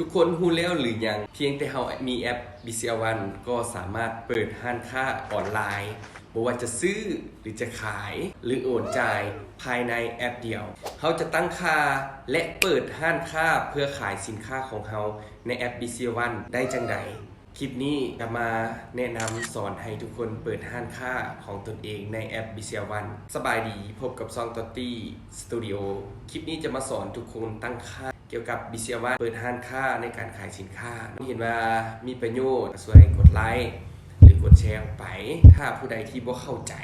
ทุกคนรู้แล้วหรือยังเพียงแต่เรามีแอป BCL1 ก็สามารถเปิดห้านค้าออนไลน์บ่ว่าจะซื้อหรือจะขายหรือโอนจ่ายภายในแอปเดียวเราจะตั้งค่าและเปิดห้านค้าเพื่อขายสินค้าของเราในแอป BCL1 ได้จังใดคลิปนี้จะมาแนะนำสอนให้ทุกคนเปิดห้านค้าของตนเองในแอป BCL1 สบายดีพบกับซองตอตตี้สตูดิโอคลิปนี้จะมาสอนทุกคนตั้งค่าเกี่ยวกับ BCL1 เปิดห้านค้าในการขายสินค้าเห็นว่ามีประโยชน์ช่วยกดไลค์หรือกดแชร์ออกไปถ้าผู้ใดที่บ่เข้าใจ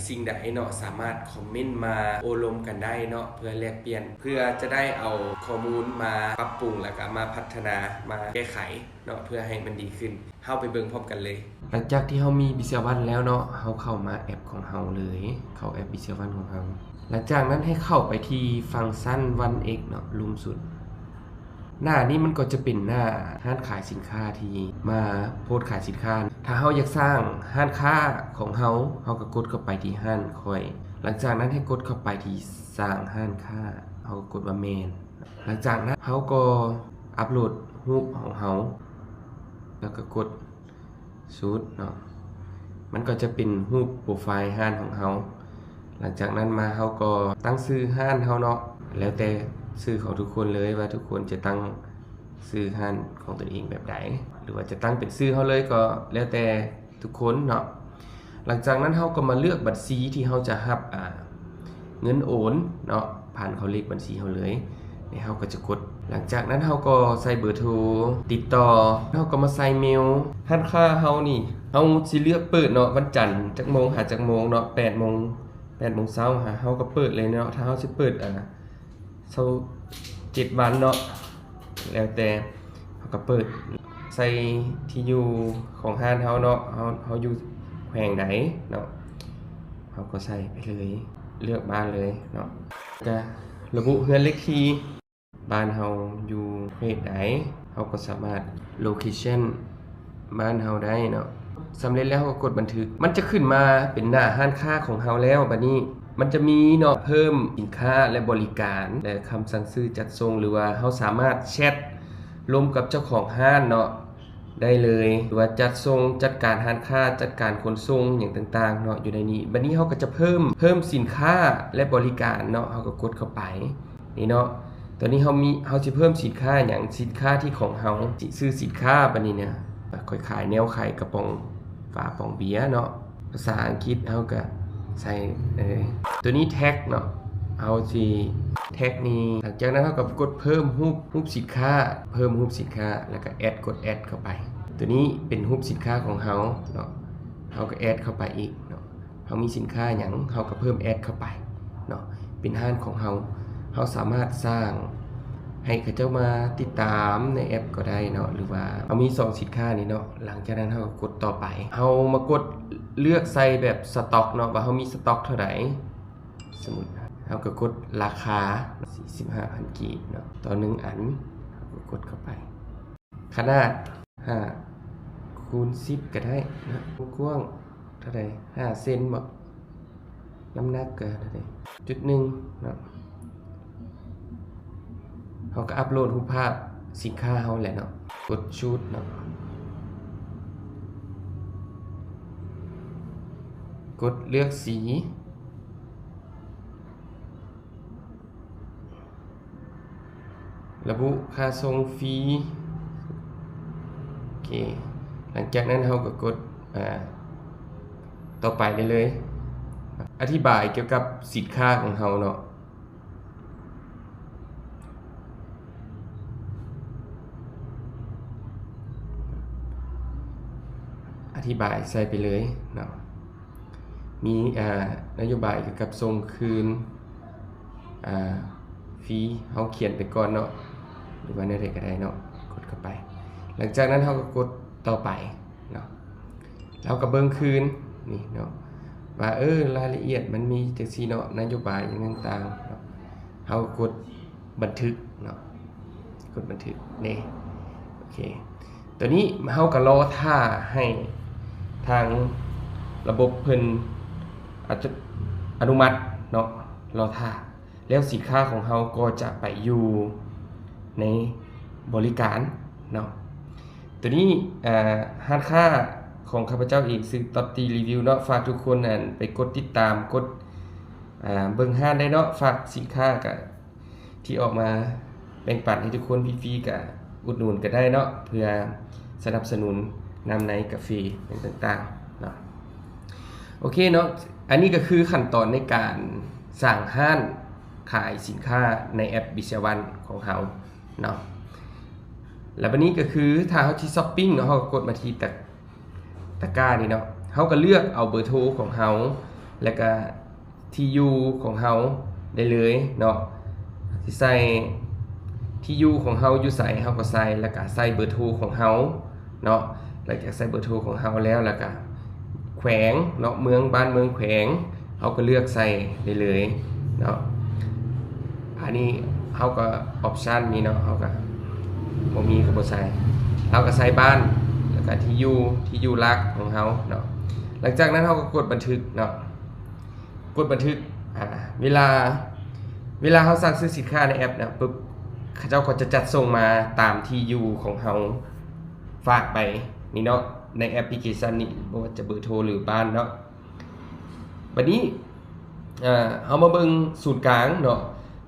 สิ่งใดเนาะสามารถคอมเมนต์มาโอลมกันได้เนาะเพื่อแลกเปลี่ยนเพื่อจะได้เอาข้อมูลมาปรับปรุงแล้วก็มาพัฒนามาแก้ไขเนาะเพื่อให้มันดีขึ้นเฮาไปเบิ่งพร้อมกันเลยหลังจากที่เฮามี BCL1 แล้วเนาะเฮาเข้ามาแอปของเฮาเลยเข้าแอป BCL1 ของเฮาหลังจากนั้นให้เข้าไปที่ฟังก์ชัน 1x เนาะลุ่มสุดหน้านี้มันก็จะเป็นหน้าห้านขายสินค้าที่มาโพสต์ขายสินค้าถ้าเฮาอยากสร้างห้านค้าของเฮาก็กดเข้าไปที่ห้านค่อยหลังจากนั้นให้กดเข้าไปที่สร้างห้านค้าเฮาก็กดว่าเมนหลังจากนั้นเฮาก็อัปโหลดรูปของเฮาแล้วก็กดชูดเนาะมันก็จะเป็นรูปโปรไฟล์ห้านของเฮาหลังจากนั้นมาเฮาก็ตั้งชื่อห้านเฮาเนาะแล้วแต่ชื่อของทุกคนเลยว่าทุกคนจะตั้งชื่อห้านของตัวเองแบบใดหรือว่าจะตั้งเป็นชื่อเฮาเลยก็แล้วแต่ทุกคนเนาะหลังจากนั้นเฮาก็มาเลือกบัญชีที่เฮาจะรับเงินโอนเนาะผ่านเขาเลขบัญชีเฮาเลยนี่เฮาก็จะกดหลังจากนั้นเฮาก็ใส่เบอร์โทรติดต่อเฮาก็มาใส่เมลห้านค้าเฮานี่เฮาสิเลือกเปิดเนาะวันจันทร์จักโมงหาจักโมงเนาะ8:00 นเช้าเฮาก็เปิดเลยเนาะถ้าเฮาสิเปิดเช้า7 วันเนาะแล้วแต่เฮาก็เปิดใส่ที่อยู่ของห้านเฮาเนาะเฮาอยู่แขวงใดเนาะเฮาก็ใส่ไปเลยเลือกบ้านเลยเนาะจะระบุเรือนเลขที่บ้านเฮาอยู่เขตใดเฮาก็สามารถโลเคชั่นบ้านเฮาได้เนาะสำเร็จแล้วก็กดบันทึกมันจะขึ้นมาเป็นหน้าห้านค้าของเฮาแล้วบัดนี้มันจะมีเนาะเพิ่มสินค้าและบริการและคำสั่งซื้อจัดส่งหรือว่าเฮาสามารถแชทร่วมกับเจ้าของห้านเนาะได้เลยหรือว่าจัดส่งจัดการห้านค้าจัดการขนส่งอย่างต่างๆเนาะอยู่ในนี้บัดนี้เฮาก็จะเพิ่มสินค้าและบริการเนาะเฮาก็กดเข้าไปนี่เนาะตอนนี้เฮาสิเพิ่มสินค้าอย่างสินค้าที่ของเฮาสิซื้อสินค้าบัดนี้เนี่ยค่อยขายแนวขายกระป๋องฝาป๋องเบียร์เนาะภาษาอังกฤษเฮาก็ใส่ตัวนี้แท็กเนาะเอาสิแท็กนี้หลังจากนั้นเฮาก็กดเพิ่มรูปสินค้าเพิ่มรูปสินค้าแล้วก็กดแอดเข้าไปตัวนี้เป็นรูปสินค้าของเฮาเนาะเฮาก็แอดเข้าไปอีกเนาะเฮามีสินค้าหยังเฮาก็เพิ่มแอดเข้าไปเนาะเป็นห้านของเฮาสามารถสร้างให้เขาเจ้ามาติดตามในแอปก็ได้เนาะหรือว่าเฮามี2สินค้านี้เนาะหลังจากนั้นเฮาก็กดต่อไปเฮามากดเลือกใส่แบบสต็อกเนาะว่าเฮามีสต็อกเท่าใดสมมุติเฮาก็กดราคา 45,000 กีบเนาะต่อ1อันเฮาก็กดเข้าไปขนาด5คูณ10ก็ได้นะกว้างเท่าใด5เซนบ่น้ำหนักก็เท่าใด1เนาะเฮาก็อัปโหลดรูปภาพสินค้าเฮาแหละเนาะกดชูตเนาะกดเลือกสีระบุค่าส่งฟรีโอเคหลังจากนั้นเฮาก็กดต่อไปได้เลยอธิบายเกี่ยวกับสินค้าของเฮาเนาะอธิบายใส่ไปเลยเนาะมีนโยบายเกี่ยวกับส่งคืนฟรีเฮาเขียนไปก่อนเนาะหรือว่าในใดก็ได้เนาะกดเข้าไปหลังจากนั้นเฮาก็กดต่อไปเนาะแล้วก็เบิ่งคืนนี่เนาะว่ารายละเอียดมันมีจังซี่เนาะนโยบายอย่างต่างๆเนาะเฮากดบันทึกเนาะกดบันทึกนี่โอเคตัวนี้เฮาก็รอท่าให้ทางระบบเพิ่นอาจจะอนุมัติเนาะรอท่าแล้วสินค้าของเฮาก็จะไปอยู่ใน บริการเนาะตัวนี้ร้านค้าของข้าพเจ้าเองซื้อตอตตีรีวิวเนาะฝากทุกคนไปกดติดตามกดเบิ่งห้านได้เนาะฝากสินค้ากับที่ออกมาแบ่งปันให้ทุกคนฟรีๆกับอุดหนุนก็ได้เนาะเพื่อสนับสนุนนำในกาแฟต่างๆเนาะโอเคเนาะอันนี้ก็คือขั้นตอนในการสร้างห้านขายสินค้าในแอป BCR1 ของเฮาเนาะแล้ววันนี้ก็คือถ้าเฮาที่ช้อปปิ้งเนาะเฮาก็กดมาที่ตะกร้านี่เนาะเฮาก็เลือกเอาเบอร์โทรของเฮาแล้วก็ที่อยู่ของเฮาได้เลยเนาะสิใส่ที่อยู่ของเฮาอยู่ใส่เฮาก็ใส่แล้วก็ใส่เบอร์โทรของเฮาเนาะหลังจากใส่เบอร์โทรของเฮาแล้วก็แขวงเนาะเมืองบ้านเมืองแขวงเฮาก็เลือกใส่ได้เลยเนาะอันนี้เฮาก็ออปชั่นนี้เนาะเฮาก็บ่มีก็บ่ใส่เฮาก็ใส่บ้านแล้วก็ที่อยู่หลักของเฮาเนาะหลังจากนั้นเฮาก็กดบันทึกเนาะกดบันทึกเวลาเฮาสั่งซื้อสินค้าในแอปนะปึ๊บเขาเจ้าก็จะจัดส่งมาตามที่อยู่ของเฮาฝากไปนี่เนาะในแอปพลิเคชันนี้บ่ว่าจะเบอร์โทรหรือบ้านเนาะบัดนี้เอามาเบิ่งศูนย์กลางเนาะ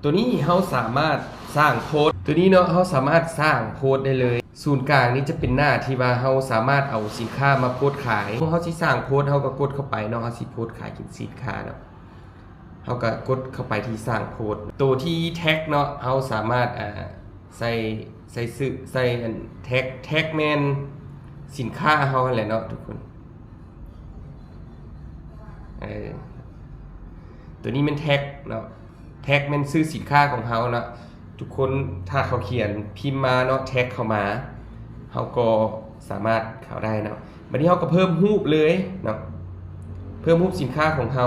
ตัวนี้เฮาสามารถสร้างโพสต์ตัวนี้เนาะเฮาสามารถสร้างโพสต์ได้เลยศูนย์กลางนี้จะเป็นหน้าที่ว่าเฮาสามารถเอาสินค้ามาโพสต์ขายเฮาสิสร้างโพสต์เฮาก็กดเข้าไปเนาะเฮาสิโพสต์ขายสินค้าเนาะเฮาก็กดเข้าไปที่สร้างโพสต์ตัวที่แท็กเนาะเฮาสามารถใส่ชื่อใส่แท็กแม่นสินค้าเฮานั่นแหละเนาะทุกคนตัวนี้มันแท็กเนาะแท็กมันซื้อสินค้าของเฮาเนาะทุกคนถ้าเขาเขียนพิมพ์มาเนาะแท็กเข้ามาเฮาก็สามารถเข้าได้เนาะบัดนี้เฮาก็เพิ่มรูปเลยเนาะเพิ่มรูปสินค้าของเฮา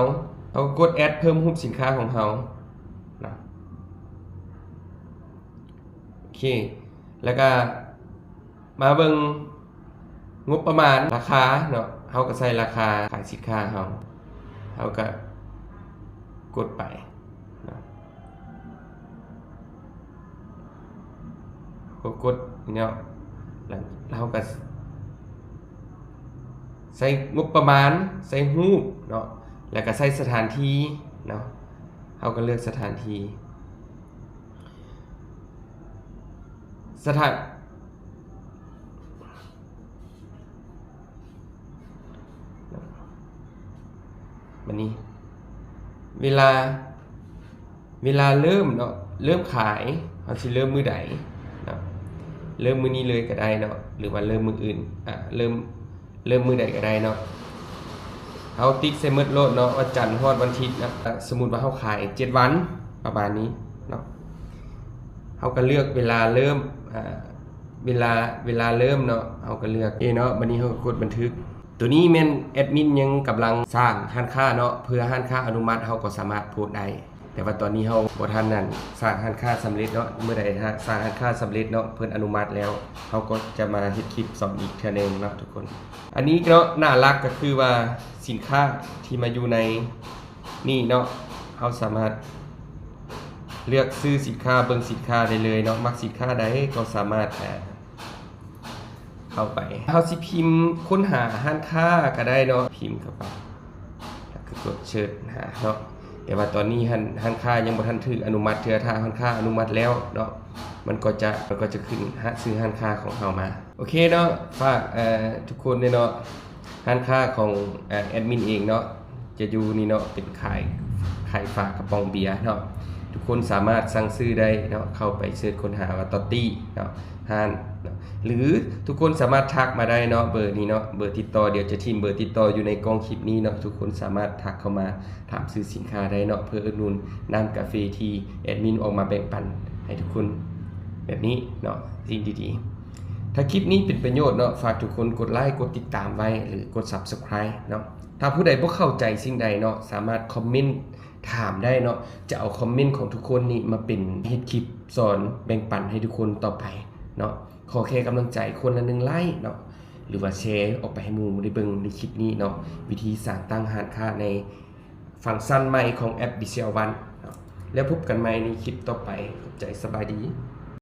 ก็กดแอดเพิ่มรูปสินค้าของเฮาเนาะโอเคแล้วก็มาเบิ่งงบประมาณราคาเนาะเฮาก็ใส่ราคาขายสินค้าเฮาก็กดไปเนาะกดเนาะแล้วเฮาก็ใส่งบประมาณใส่รูปเนาะแล้วก็ใส่สถานที่เนาะเฮาก็เลือกสถานที่วันนี้เวลาเริ่มเนาะเริ่มขายเฮาสิเริ่มมื้อใดเนาะเริ่มมื้อนี้เลยก็ได้เนาะหรือว่าเริ่มมื้ออื่นเริ่มมื้อใดก็ได้เนาะเฮาติ๊กใส่มื้อโลดเนาะวันจันทร์ฮอดวันอาทิตย์นะสมมุติว่าเฮาขาย7วันประมาณนี้เนาะเฮาก็เลือกเวลาเริ่มเวลาเริ่มเนาะเฮาก็เลือกเนาะบัดนี้เฮาก็กดบันทึกตัวนี้แม่นแอดมินยังกำลังสร้างร้านค้าเนาะเพื่อร้านค้าอนุมัติเฮาก็สามารถโพสต์ได้แต่ว่าตอนนี้เฮาบ่ทันนั้นสร้างร้านค้าสำเร็จเนาะเมื่อใดถ้าสร้างร้านค้าสำเร็จเนาะเพิ่นอนุมัติแล้วเฮาก็จะมาเฮ็ดคลิปสอนอีกเทื่อนึงเนาะทุกคนอันนี้เนาะน่ารักก็คือว่าสินค้าที่มาอยู่ในนี่เนาะเฮาสามารถเลือกซื้อสินค้าเบิ่งสินค้าได้เลยเนาะมักสินค้าใดก็สามารถเข้าไปเฮาสิพิมพ์ค้นหาร้านค้าก็ได้เนาะพิมพ์เข้าไปแล้วก็กดเสิร์ชหาเนาะแต่ว่าตอนนี้ร้านค้ายังบ่ทันถูกอนุมัติเทื่อถ้าร้านค้าอนุมัติแล้วเนาะมันก็จะขึ้นซื้อร้านค้าของเฮามาโอเคเนาะฝากทุกคนเนาะร้านค้าของแอดมินเองเนาะจะอยู่นี่เนาะเป็นขายฝากกระป๋องเบียร์เนาะทุกคนสามารถสั่งซื้อได้เนาะเข้าไปเสิร์ชค้นหาว่าตอตตี้เนาะห้านหรือทุกคนสามารถทักมาได้เนาะเบอร์นี้เนาะเบอร์ติดต่อเดี๋ยวจะทิ้งเบอร์ติดต่ออยู่ในกล่องคลิปนี้เนาะทุกคนสามารถทักเข้ามาถามซื้อสินค้าได้เนาะเพื่ออุดหนุนน้ำกาแฟที่แอดมินออกมาแบ่งปันให้ทุกคนแบบนี้เนาะสิ่งดีๆถ้าคลิปนี้เป็นประโยชน์เนาะฝากทุกคนกดไลค์กดติดตามไว้หรือกด Subscribe เนาะถ้าผู้ใดบ่เข้าใจสิ่งใดเนาะสามารถคอมเมนต์ถามได้เนาะจะเอาคอมเมนต์ของทุกคนนี่มาเป็นเฮ็ดคลิปสอนแบ่งปันให้ทุกคนต่อไปเนาะขอแค่กำลังใจคนละ1ไลค์เนาะหรือว่าแชร์ออกไปให้หมู่ได้เบิ่งในคลิปนี้เนาะวิธีสร้างตั้งร้านค้าในฟังก์ชันใหม่ของแอป BCR1 เนาะแล้วพบกันใหม่ในคลิปต่อไปขอบใจสบายดี